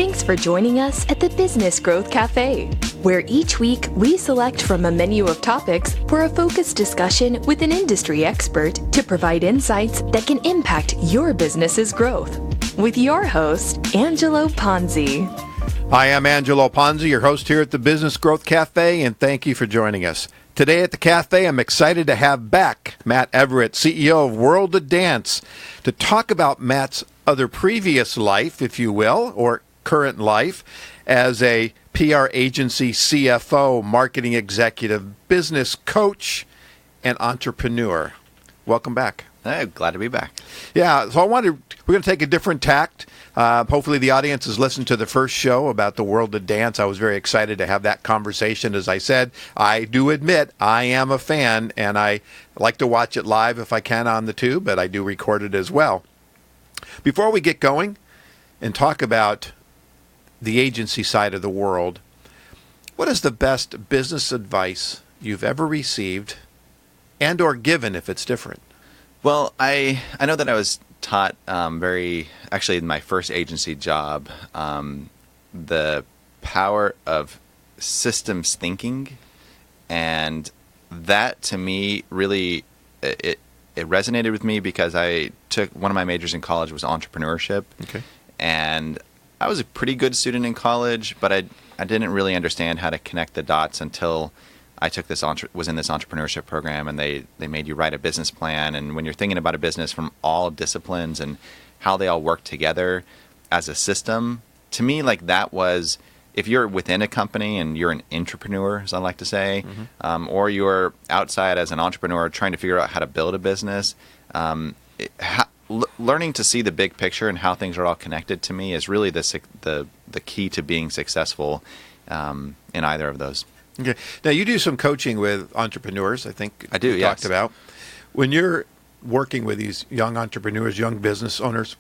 Thanks for joining us at the Business Growth Cafe, where each week we select from a menu of topics for a focused discussion with an industry expert to provide insights that can impact your business's growth. With your host, Angelo Ponzi. Hi, I'm Angelo Ponzi, your host here at the Business Growth Cafe, and thank you for joining us. Today at the cafe, I'm excited to have back Matt Everitt, CEO of World of Dance, to talk about Matt's other previous life, if you will, or current life as a PR agency CFO, marketing executive, business coach, and entrepreneur. Welcome back. Hey, glad to be back. Yeah, so we're going to take a different tact. Hopefully the audience has listened to the first show about the World of Dance. I was very excited to have that conversation. As I said, I do admit I am a fan, and I like to watch it live if I can on the tube, but I do record it as well. Before we get going and talk about the agency side of the world, what is the best business advice you've ever received and or given if it's different? Well, I know that I was taught actually in my first agency job, the power of systems thinking. And that to me really, it resonated with me because I took one of my majors in college was entrepreneurship. Okay. And I was a pretty good student in college, but I didn't really understand how to connect the dots until I took was in this entrepreneurship program, and they made you write a business plan. And when you're thinking about a business from all disciplines and how they all work together as a system, to me, like that was, if you're within a company and you're an entrepreneur, as I like to say, or you're outside as an entrepreneur trying to figure out how to build a business, learning to see the big picture and how things are all connected to me is really the key to being successful in either of those. Okay. Now, you do some coaching with entrepreneurs, I think. I do, you talked about. When you're working with these young entrepreneurs, young business owners,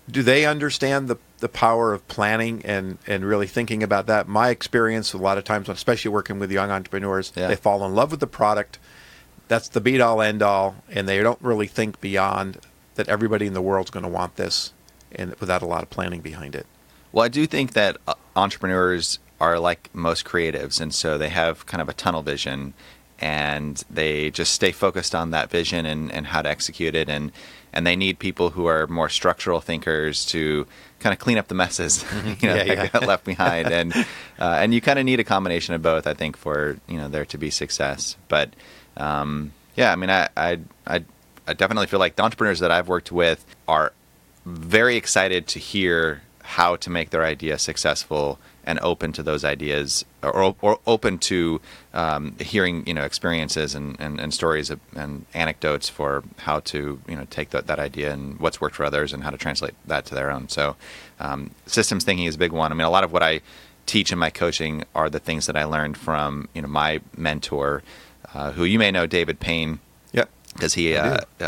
do they understand the power of planning and really thinking about that? My experience, a lot of times, especially working with young entrepreneurs, they fall in love with the product. That's the be-all, end-all, and they don't really think beyond that everybody in the world's going to want this, and without a lot of planning behind it. Well, I do think that entrepreneurs are like most creatives, and so they have kind of a tunnel vision, and they just stay focused on that vision and how to execute it, and they need people who are more structural thinkers to kind of clean up the messes that got left behind, and you kind of need a combination of both, I think, for there to be success. But I mean, I definitely feel like the entrepreneurs that I've worked with are very excited to hear how to make their idea successful and open to those ideas, or open to hearing experiences and stories and anecdotes for how to take that idea and what's worked for others and how to translate that to their own. So systems thinking is a big one. I mean, a lot of what I teach in my coaching are the things that I learned from my mentor, who you may know, David Payne. Yep. Because he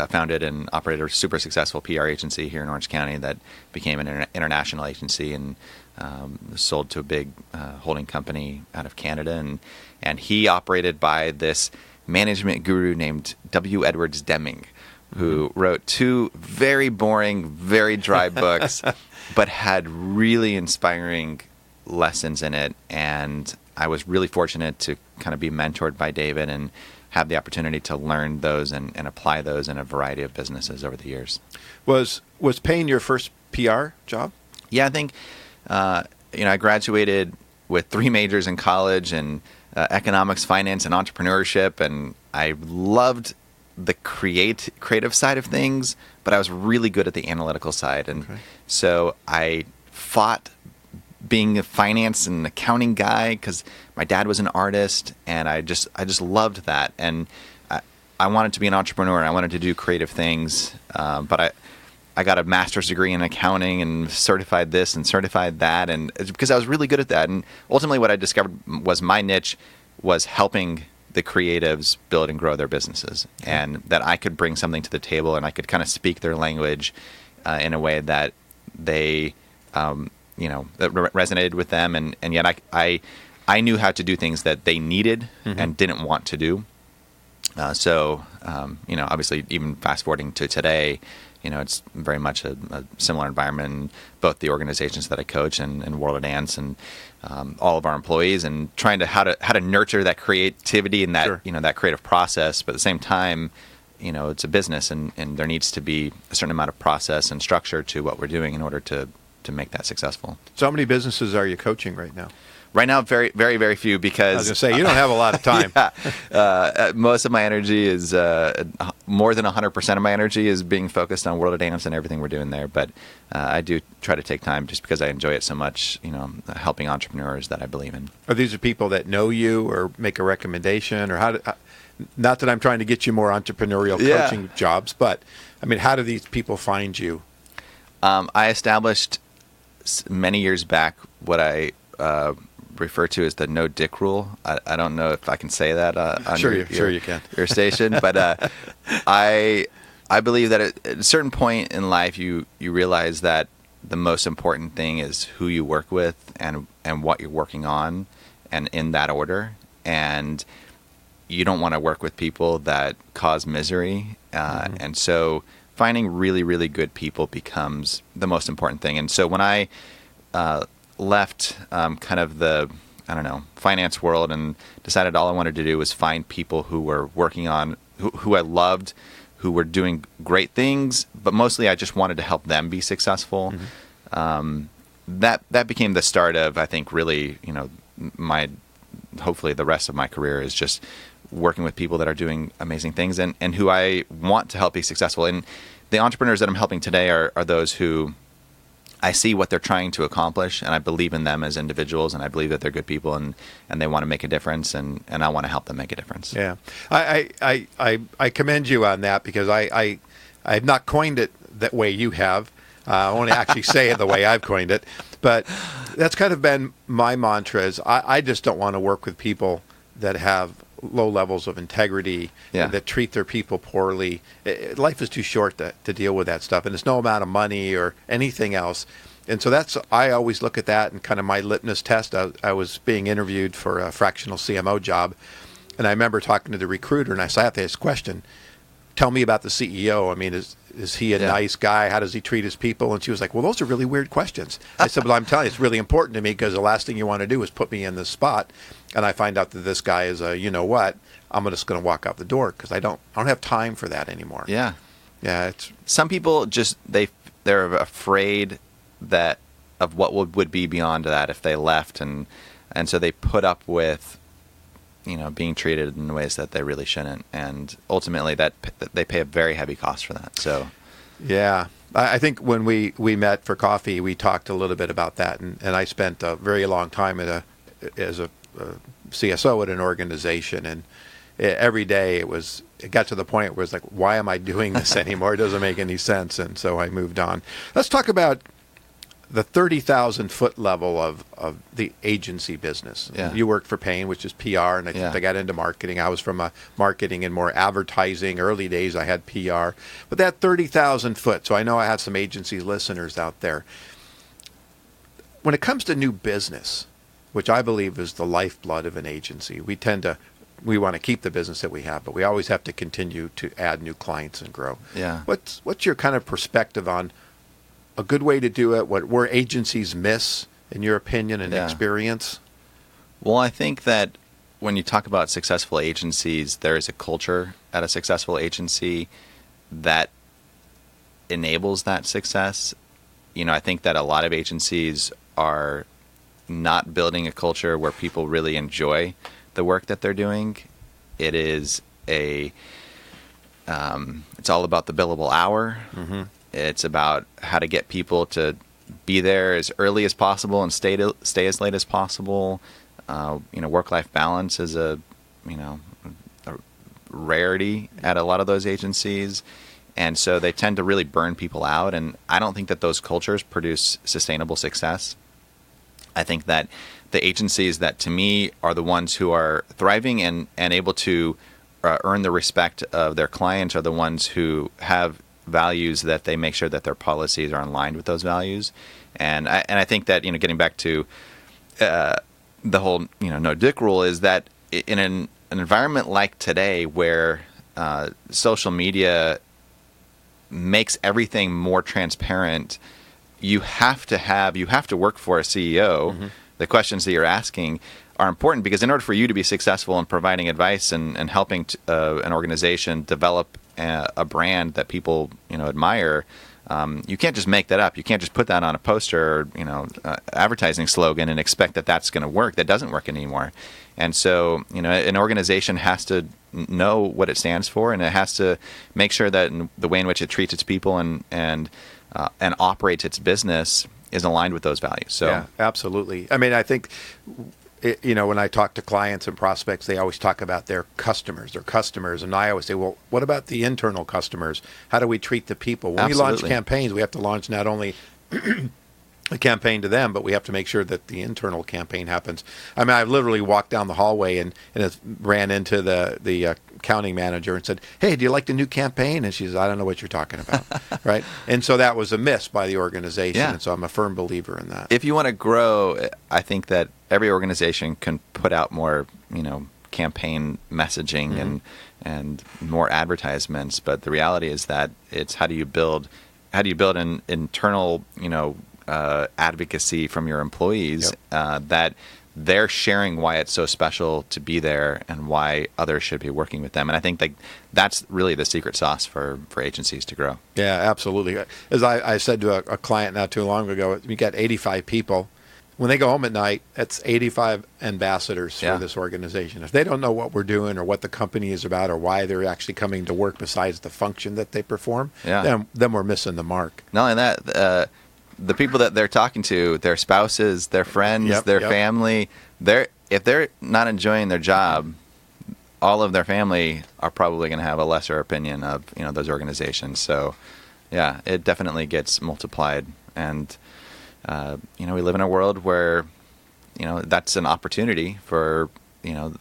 founded and operated a super successful PR agency here in Orange County that became an international agency and sold to a big holding company out of Canada. And he operated by this management guru named W. Edwards Deming, who wrote 2 very boring, very dry books, but had really inspiring lessons in it. And I was really fortunate to kind of be mentored by David and have the opportunity to learn those and apply those in a variety of businesses over the years. Was Payne your first PR job? Yeah, I think I graduated with 3 majors in college and economics, finance, and entrepreneurship, and I loved the creative side of things, but I was really good at the analytical side, and so I fought being a finance and accounting guy because my dad was an artist, and I just loved that, and I wanted to be an entrepreneur. I wanted to do creative things, but I got a master's degree in accounting and certified this and certified that, and because I was really good at that. And ultimately, what I discovered was my niche was helping the creatives build and grow their businesses, and that I could bring something to the table, and I could kind of speak their language in a way that they that resonated with them, and yet I knew how to do things that they needed and didn't want to do. So obviously, even fast forwarding to today, it's very much a similar environment in both the organizations that I coach and World of Dance and all of our employees, and trying to how to nurture that creativity and that that creative process. But at the same time, it's a business, and there needs to be a certain amount of process and structure to what we're doing in order to make that successful. So how many businesses are you coaching right now? Right now, very, very, very few, because I was going to say, you don't have a lot of time. Most of my energy is, more than 100% of my energy is being focused on World of Dance and everything we're doing there. But I do try to take time just because I enjoy it so much, helping entrepreneurs that I believe in. Are these people that know you or make a recommendation, or not that I'm trying to get you more entrepreneurial coaching jobs, but I mean, how do these people find you? I established many years back what I refer to as the no dick rule. I don't know if I can say that on sure you can. Your station, but I believe that at a certain point in life you realize that the most important thing is who you work with and what you're working on, and in that order. And you don't want to work with people that cause misery, and so finding really, really good people becomes the most important thing. And so when I left kind of the, finance world and decided all I wanted to do was find people who were working on, who I loved, who were doing great things, but mostly I just wanted to help them be successful. That became the start of, I think, really, hopefully the rest of my career is just working with people that are doing amazing things and who I want to help be successful. And the entrepreneurs that I'm helping today are those who I see what they're trying to accomplish, and I believe in them as individuals, and I believe that they're good people, and they want to make a difference, and I want to help them make a difference. Yeah. I commend you on that, because I've not coined it that way you have. I won't actually say it the way I've coined it, but that's kind of been my mantra is I just don't want to work with people that have low levels of integrity, that treat their people poorly. Life is too short to deal with that stuff, and it's no amount of money or anything else. And so I always look at that and kind of my litmus test. I was being interviewed for a fractional CMO job, and I remember talking to the recruiter, and I said, I have to ask a question. Tell me about the CEO. I mean, is he a nice guy? How does he treat his people? And she was like, well, those are really weird questions. I said, well, I'm telling you, it's really important to me, because the last thing you want to do is put me in this spot, and I find out that this guy is a, what, I'm just going to walk out the door, because I don't have time for that anymore. Yeah. It's some people just they're afraid that of what would be beyond that if they left, and so they put up with being treated in ways that they really shouldn't, and ultimately that they pay a very heavy cost for that. So yeah, I think when we met for coffee, we talked a little bit about that, and I spent a very long time as a CSO at an organization, and every day it got to the point where it's like, why am I doing this anymore? It doesn't make any sense, and so I moved on. Let's talk about the 30,000-foot level of the agency business. Yeah. You worked for Payne, which is PR, and I got into marketing. I was from a marketing and more advertising. Early days, I had PR. But that 30,000 foot, so I know I have some agency listeners out there. When it comes to new business, which I believe is the lifeblood of an agency, we want to keep the business that we have, but we always have to continue to add new clients and grow. Yeah. What's your kind of perspective on a good way to do it, where agencies miss, in your opinion and experience? Well, I think that when you talk about successful agencies, there is a culture at a successful agency that enables that success. I think that a lot of agencies are not building a culture where people really enjoy the work that they're doing. It is it's all about the billable hour. Mm-hmm. It's about how to get people to be there as early as possible and stay as late as possible. Work-life balance is a rarity at a lot of those agencies, and so they tend to really burn people out. And I don't think that those cultures produce sustainable success. I think that the agencies that, to me, are the ones who are thriving and able to earn the respect of their clients are the ones who have values that they make sure that their policies are aligned with those values. And I think that, getting back to the whole, no dick rule, is that in an environment like today where social media makes everything more transparent. You have to work for a CEO. Mm-hmm. The questions that you're asking are important because in order for you to be successful in providing advice and helping an organization develop a brand that people admire, you can't just make that up. You can't just put that on a poster or advertising slogan and expect that that's going to work. That doesn't work anymore. And so an organization has to know what it stands for, and it has to make sure that the way in which it treats its people and operates its business is aligned with those values. So yeah, absolutely. I mean, I think when I talk to clients and prospects, they always talk about their customers, and I always say, well, what about the internal customers? How do we treat the people? When Absolutely. we launch campaigns, we have to launch not only a campaign to them, but we have to make sure that the internal campaign happens. I mean, I literally walked down the hallway and ran into the accounting manager and said, "Hey, do you like the new campaign?" And she says, "I don't know what you're talking about." Right? And so that was a miss by the organization. Yeah. And so I'm a firm believer in that. If you want to grow, I think that every organization can put out more, campaign messaging Mm-hmm. and more advertisements. But the reality is that it's how do you build an internal, advocacy from your employees. Yep. That they're sharing why it's so special to be there and why others should be working with them. And I think that's really the secret sauce for agencies to grow. Yeah, absolutely. As I said to a client not too long ago, we got 85 people. When they go home at night, that's 85 ambassadors for this organization. If they don't know what we're doing or what the company is about or why they're actually coming to work besides the function that they perform, then we're missing the mark. Not only that, the people that they're talking to, their spouses, their friends, their family, if they're not enjoying their job, all of their family are probably going to have a lesser opinion of those organizations. So, yeah, it definitely gets multiplied. And we live in a world where that's an opportunity for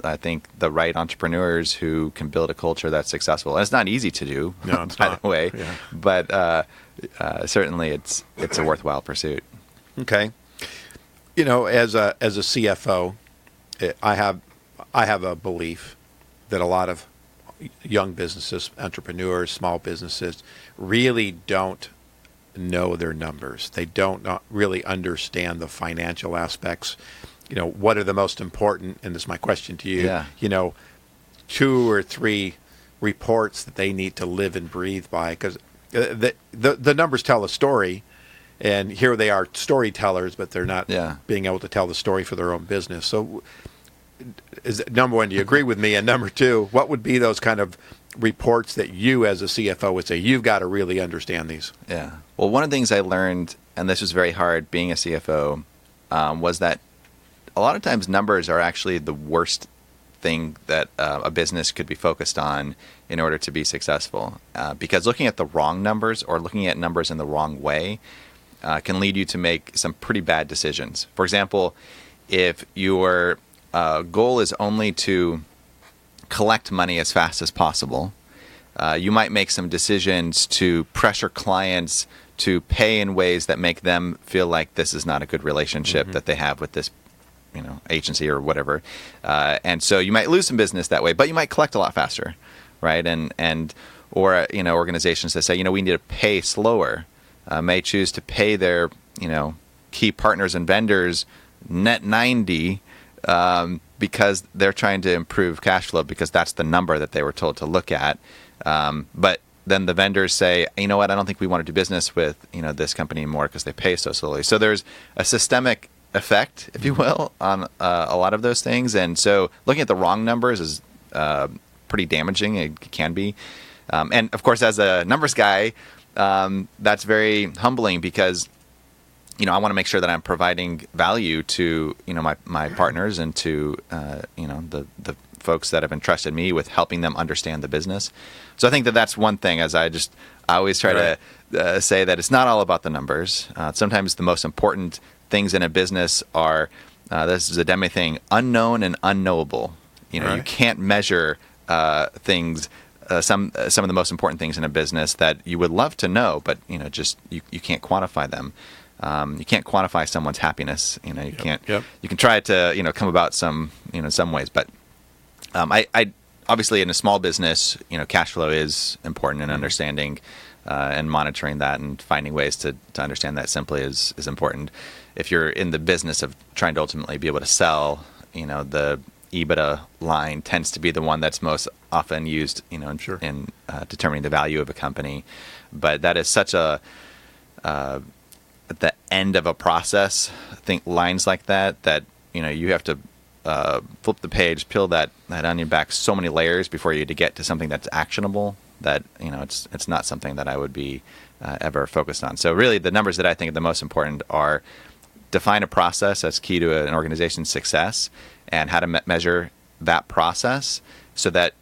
I think the right entrepreneurs who can build a culture that's successful. And it's not easy to do, by the way, but certainly it's a worthwhile pursuit. Okay. As a CFO, I have a belief that a lot of young businesses, entrepreneurs, small businesses really don't know their numbers. They don't not really understand the financial aspects. What are the most important, and this is my question to you, 2 or 3 reports that they need to live and breathe by, because the numbers tell a story, and here they are storytellers, but they're not being able to tell the story for their own business. So number one, do you agree with me? And number two, what would be those kind of reports that you as a CFO would say, you've got to really understand these? Yeah. Well, one of the things I learned, and this was very hard being a CFO, was that a lot of times numbers are actually the worst thing that a business could be focused on in order to be successful. Because looking at the wrong numbers or looking at numbers in the wrong way can lead you to make some pretty bad decisions. For example, if your goal is only to collect money as fast as possible, you might make some decisions to pressure clients to pay in ways that make them feel like this is not a good relationship that they have with this agency or whatever. And so you might lose some business that way, but you might collect a lot faster, right? Or organizations that say, we need to pay slower, may choose to pay their, key partners and vendors net 90 because they're trying to improve cash flow because that's the number that they were told to look at. But then the vendors say, you know what, I don't think we want to do business with, this company anymore because they pay so slowly. So there's a systemic effect, if you will, on a lot of those things. And so looking at the wrong numbers is pretty damaging. It can be. And of course, as a numbers guy, that's very humbling because, I want to make sure that I'm providing value to, my partners and to, the folks that have entrusted me with helping them understand the business. So I think that that's one thing, as I always try to say that it's not all about the numbers. Sometimes the most important things in a business are, this is a Demi thing, unknown and unknowable. You can't measure things, some of the most important things in a business that you would love to know, but just you can't quantify them. You can't quantify someone's happiness. You can't. You can try to come about some some ways, but I obviously in a small business, cash flow is important in understanding and monitoring that and finding ways to understand that simply is important. If you're in the business of trying to ultimately be able to sell, the EBITDA line tends to be the one that's most often used, in determining the value of a company. But that is such a at the end of a process. I think lines like that you have to flip the page, peel that onion back so many layers before you to get to something that's actionable. That it's not something that I would be ever focused on. So really, the numbers that I think are the most important are define a process that's key to an organization's success, and how to measure that process so that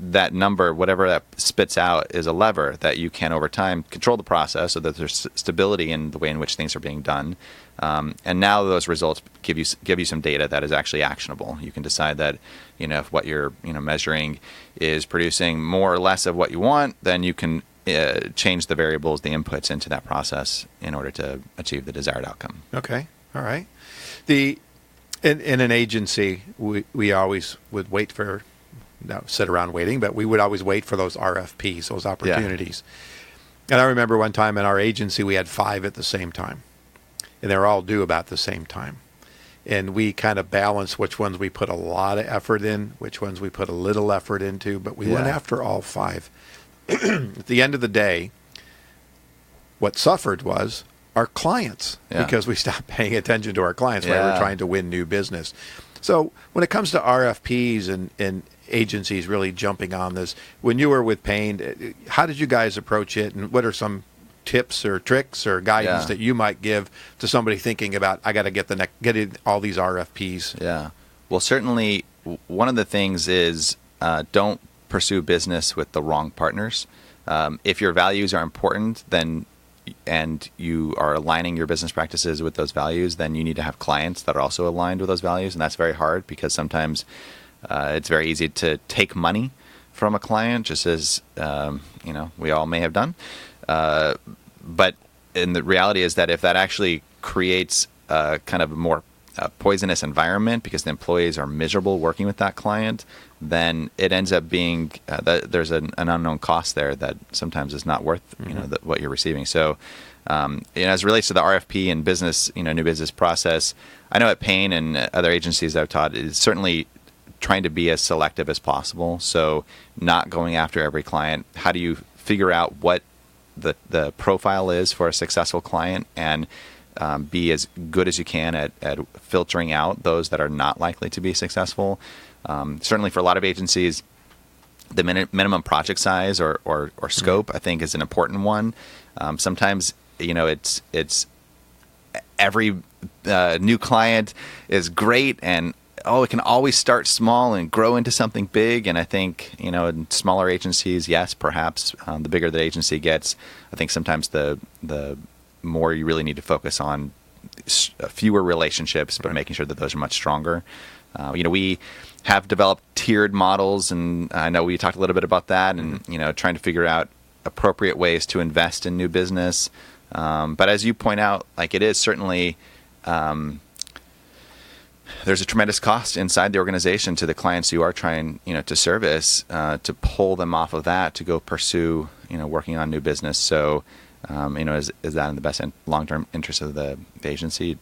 that number, whatever that spits out, is a lever that you can over time control the process so that there's stability in the way in which things are being done. And now those results give you some data that is actually actionable. You can decide that if what you're measuring is producing more or less of what you want, then you can change the variables, the inputs into that process in order to achieve the desired outcome. Okay, all right. In an agency, we always would wait for, sit around waiting, but we would always wait for those RFPs, those opportunities. Yeah. And I remember one time in our agency, we had 5 at the same time, and they were all due about the same time. And we kind of balanced which ones we put a lot of effort in, which ones we put a little effort into, but we went after all 5. At the end of the day, what suffered was our clients, because we stopped paying attention to our clients when we were trying to win new business. So when it comes to RFPs and agencies really jumping on this, when you were with Payne, how did you guys approach it, and what are some tips or tricks or guidance that you might give to somebody thinking about, I got to get all these RFPs? Yeah. Well, certainly one of the things is don't pursue business with the wrong partners. If your values are important, and you are aligning your business practices with those values, then you need to have clients that are also aligned with those values. And that's very hard because sometimes it's very easy to take money from a client, just as we all may have done. But the reality is that if that actually creates a kind of a more poisonous environment because the employees are miserable working with that client, then it ends up being there's an unknown cost there that sometimes is not worth what you're receiving. So as it relates to the RFP and business, new business process, I know at Payne and other agencies I've taught, is certainly trying to be as selective as possible. So not going after every client. How do you figure out what the profile is for a successful client, and be as good as you can at filtering out those that are not likely to be successful. Certainly for a lot of agencies, the minimum project size or scope, I think, is an important one. Sometimes, it's every new client is great, and it can always start small and grow into something big. And I think, in smaller agencies, yes, perhaps the bigger the agency gets, I think sometimes the more you really need to focus on fewer relationships, but making sure that those are much stronger. We have developed tiered models, and I know we talked a little bit about that, and trying to figure out appropriate ways to invest in new business. But as you point out, it is certainly there's a tremendous cost inside the organization to the clients you are trying to service, to pull them off of that to go pursue working on new business. So is that in the best long-term interest of the agency?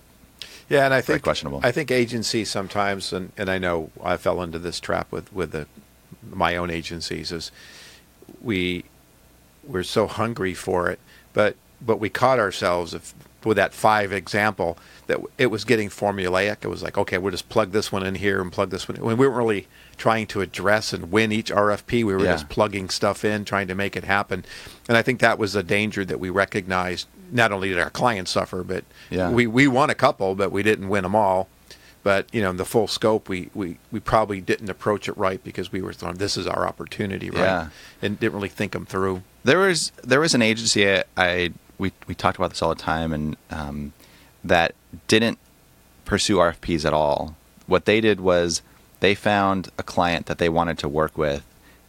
Yeah, and I think very questionable. I think agencies sometimes, and I know I fell into this trap with my own agencies, is we're so hungry for it, but we caught ourselves with that 5 example that it was getting formulaic. It was like, okay, we'll just plug this one in here and plug this one in. When we weren't really trying to address and win each RFP, we were just plugging stuff in, trying to make it happen. And I think that was a danger that we recognized. Not only did our clients suffer, but we won a couple, but we didn't win them all. But in the full scope, we probably didn't approach it right because we were thinking, this is our opportunity, right? And didn't really think them through. There was an agency we talked about this all the time, and that didn't pursue RFPs at all. What they did was they found a client that they wanted to work with,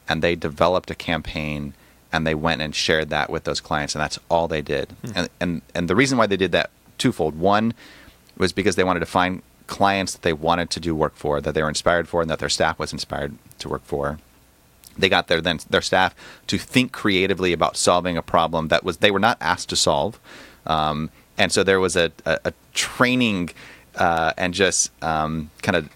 and they developed a campaign, and they went and shared that with those clients, and that's all they did. And the reason why they did that, twofold. One was because they wanted to find clients that they wanted to do work for, that they were inspired for, and that their staff was inspired to work for. They got their staff to think creatively about solving a problem that they were not asked to solve, and so there was a training and just kind of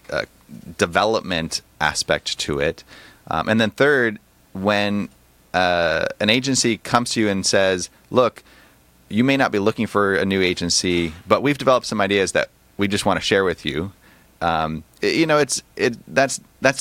development aspect to it. And then third, when an agency comes to you and says, "Look, you may not be looking for a new agency, but we've developed some ideas that we just want to share with you." That's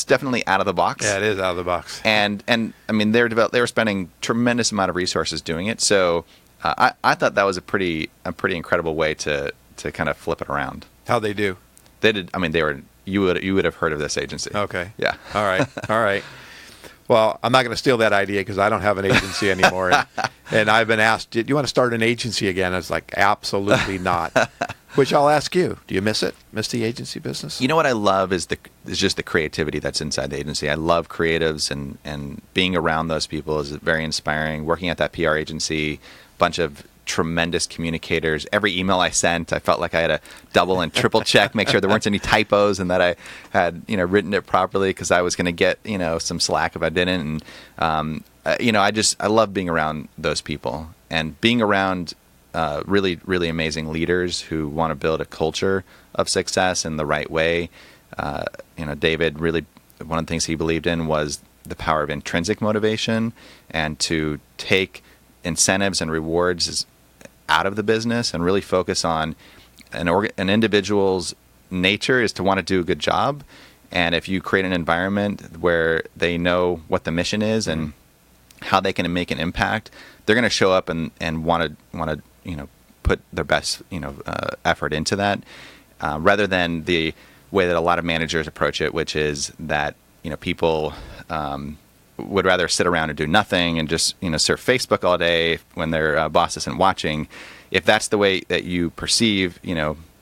definitely out of the box. Yeah, it is out of the box. And I mean, they were spending tremendous amount of resources doing it. So I thought that was a pretty incredible way to kind of flip it around. How'd they do? They did. I mean, you would have heard of this agency. Okay. Yeah. All right. Well, I'm not going to steal that idea because I don't have an agency anymore. And I've been asked, "Do you want to start an agency again?" I was like, absolutely not. Which I'll ask you. Do you miss it? Miss the agency business? You know what I love is just the creativity that's inside the agency. I love creatives, and being around those people is very inspiring. Working at that PR agency, bunch of tremendous communicators. Every email I sent, I felt like I had to double and triple check, make sure there weren't any typos, and that I had written it properly, because I was going to get some slack if I didn't. And I love being around those people, and being around really, really amazing leaders who want to build a culture of success in the right way. David, really, one of the things he believed in was the power of intrinsic motivation, and to take incentives and rewards out of the business and really focus on an individual's nature is to want to do a good job. And if you create an environment where they know what the mission is and how they can make an impact, they're going to show up and want to put their best effort into that, rather than the way that a lot of managers approach it, which is that people would rather sit around and do nothing and just surf Facebook all day when their boss isn't watching. If that's the way that you perceive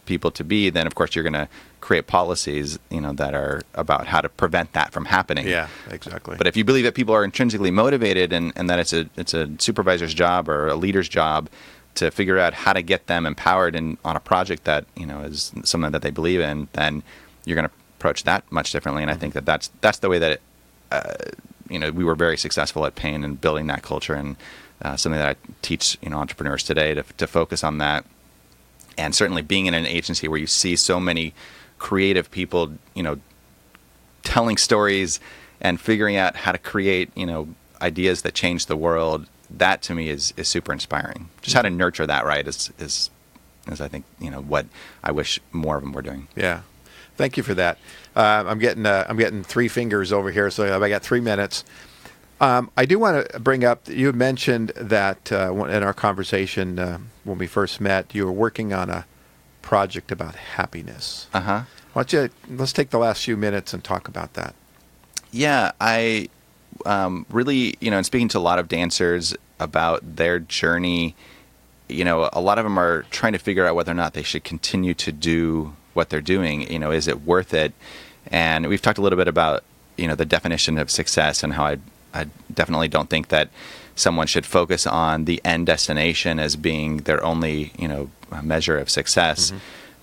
people to be, then of course you're going to create policies that are about how to prevent that from happening. Yeah, exactly. But if you believe that people are intrinsically motivated, and that it's a supervisor's job or a leader's job to figure out how to get them empowered on a project that is something that they believe in, then you're going to approach that much differently. And I think that's the way that we were very successful at Payne in building that culture, and something that I teach entrepreneurs today to focus on that. And certainly being in an agency where you see so many creative people telling stories and figuring out how to create ideas that change the world, that to me is super inspiring. Just how to nurture that right is I think what I wish more of them were doing. Yeah, thank you for that. I'm getting three fingers over here, so I got 3 minutes. I do want to bring up, you had mentioned that in our conversation when we first met, you were working on a project about happiness. Uh-huh. Let's take the last few minutes and talk about that. Yeah, I really, in speaking to a lot of dancers about their journey, a lot of them are trying to figure out whether or not they should continue to do what they're doing. Is it worth it? And we've talked a little bit about, the definition of success, and how I definitely don't think that someone should focus on the end destination as being their only, measure of success.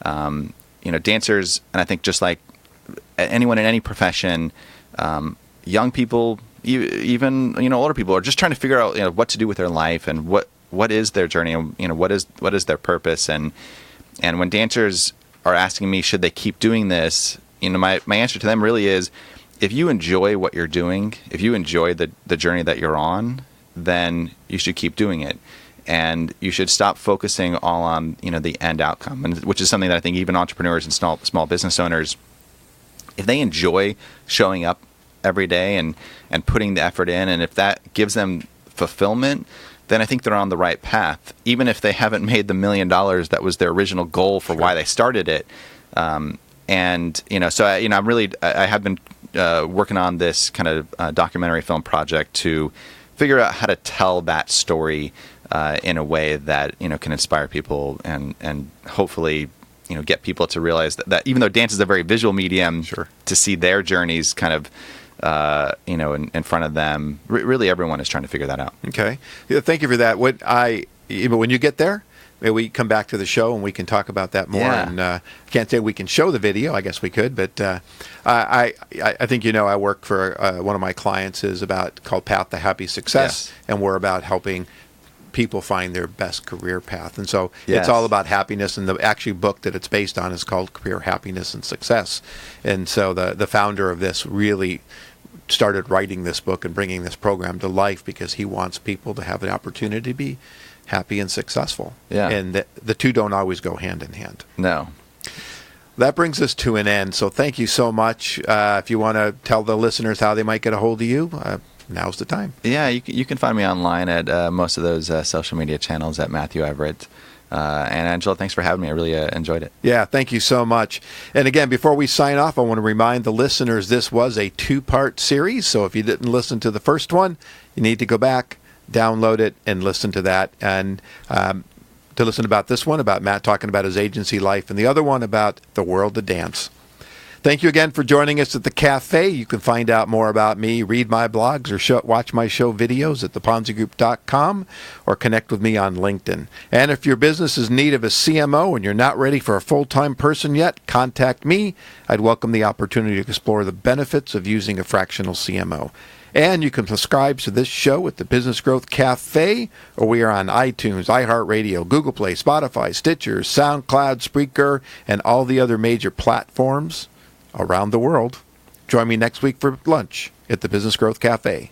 Mm-hmm. Dancers, and I think just like anyone in any profession, young people, even older people, are just trying to figure out what to do with their life, and what is their journey, and what is their purpose. And when dancers are asking me, should they keep doing this, my answer to them really is, if you enjoy what you're doing, if you enjoy the journey that you're on, then you should keep doing it. And you should stop focusing all on the end outcome, and which is something that I think even entrepreneurs and small business owners, if they enjoy showing up every day and putting the effort in, and if that gives them fulfillment, then I think they're on the right path, even if they haven't made the $1 million that was their original goal for why they started it. So I have been working on this kind of documentary film project to figure out how to tell that story in a way that can inspire people, and hopefully get people to realize that even though dance is a very visual medium, to see their journeys kind of in front of them. Really, everyone is trying to figure that out. Okay, yeah, thank you for that. When you get there, maybe we come back to the show and we can talk about that more. Yeah. And I can't say we can show the video. I guess we could, but I think I work for one of my clients called Path to Happy Success, and we're about helping people find their best career path. And so it's all about happiness, and the actual book that it's based on is called Career Happiness and Success. And so the founder of this really started writing this book and bringing this program to life because he wants people to have an opportunity to be happy and successful. Yeah. And the two don't always go hand in hand. No. That brings us to an end. So thank you so much. If you want to tell the listeners how they might get a hold of you, now's the time. Yeah, you can find me online at most of those social media channels at Matthew Everitt. And Angela, thanks for having me. I really enjoyed it. Yeah, thank you so much. And again, before we sign off, I want to remind the listeners this was a 2-part series. So if you didn't listen to the first one, you need to go back, download it, and listen to that. And to listen about this one, about Matt talking about his agency life, and the other one about the world of dance. Thank you again for joining us at the cafe. You can find out more about me, read my blogs, or watch my show videos at theponzigroup.com, or connect with me on LinkedIn. And if your business is in need of a CMO and you're not ready for a full-time person yet, contact me. I'd welcome the opportunity to explore the benefits of using a fractional CMO. And you can subscribe to this show at the Business Growth Cafe, or we are on iTunes, iHeartRadio, Google Play, Spotify, Stitcher, SoundCloud, Spreaker, and all the other major platforms around the world. Join me next week for lunch at the Business Growth Cafe.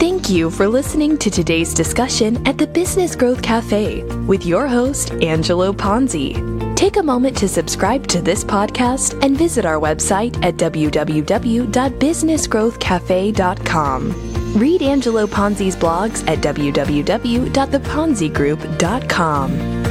Thank you for listening to today's discussion at the Business Growth Cafe with your host, Angelo Ponzi. Take a moment to subscribe to this podcast and visit our website at www.businessgrowthcafe.com. Read Angelo Ponzi's blogs at www.theponzigroup.com.